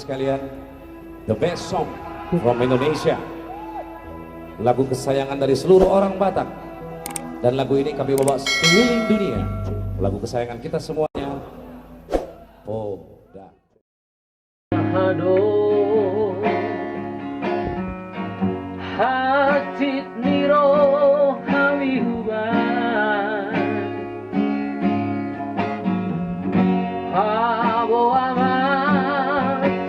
sekalian, the best song from Indonesia, lagu kesayangan dari seluruh orang Batak, dan lagu ini kami bawa sekeliling dunia, lagu kesayangan kita semuanya. Oh, dah. Hansit ni rohami hubaen Paboa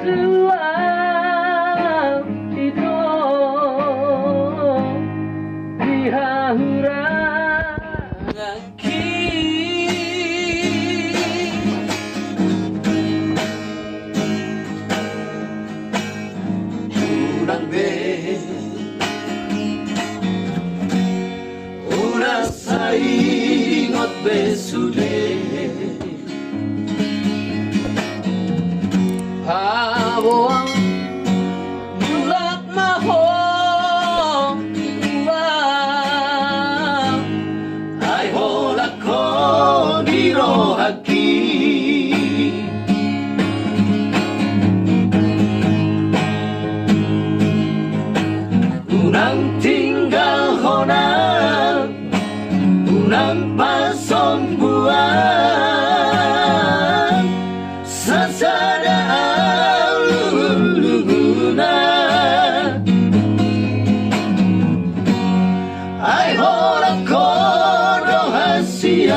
tuang itu di hahuranganhi Unang ingot sude Paboa mulak maho ay holak ko di rohakki Unang tinggalhon Unang pasombu Sasada lungunna ay holan tuho hasian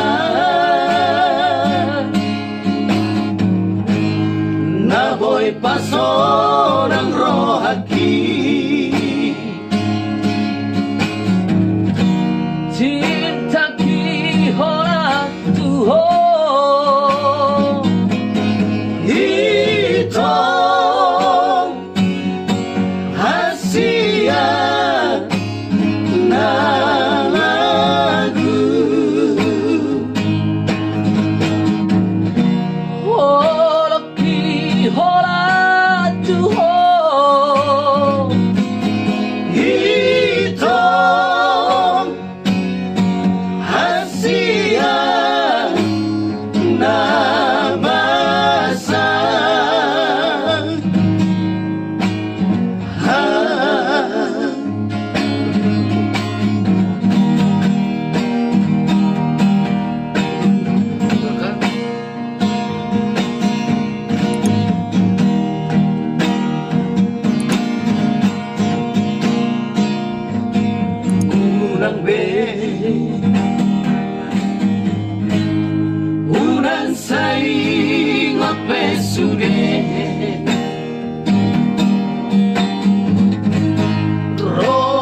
naboy pasonang rohakki Cintakki HOLAN TUHO hitong hasian na lagu Holongki HOLAN TUHO hitong hasian na basa Unang sa ingot sude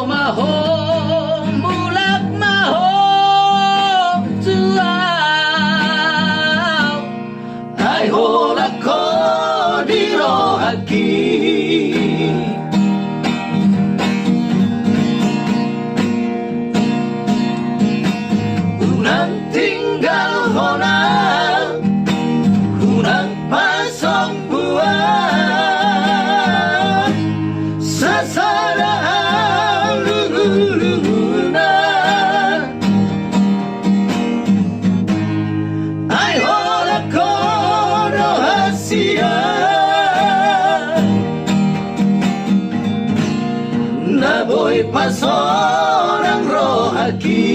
maho mulak maho tuang ay holak ko di rohakki Unang tinggalhon Unang pasombu Sasada lungunna ay holak ko hasian naboy pasonang rohakki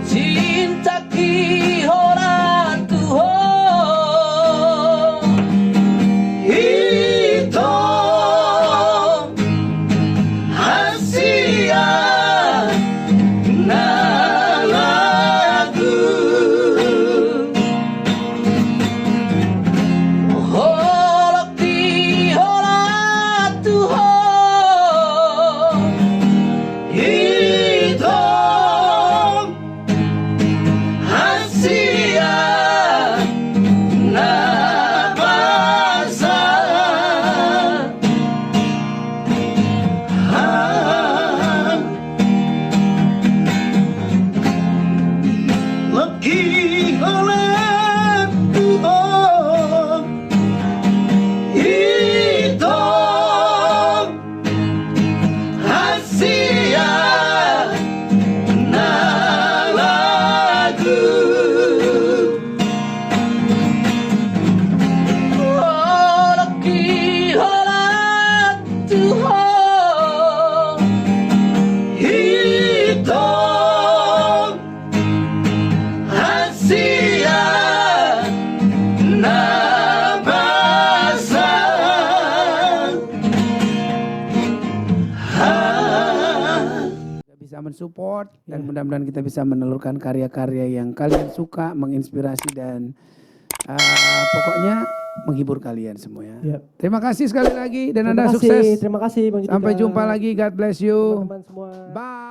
Cintakki HOLAN TUHO hitong hasian na lagu Holongki HOLAN TUHO mensupport dan mudah-mudahan kita bisa menelurkan karya-karya yang kalian suka, menginspirasi dan pokoknya menghibur kalian semua ya. Yep. Terima kasih sekali lagi dan Terima Anda kasih, sukses. terima kasih Bang Judika. Sampai jumpa lagi. God bless you. Teman-teman semua. Bye.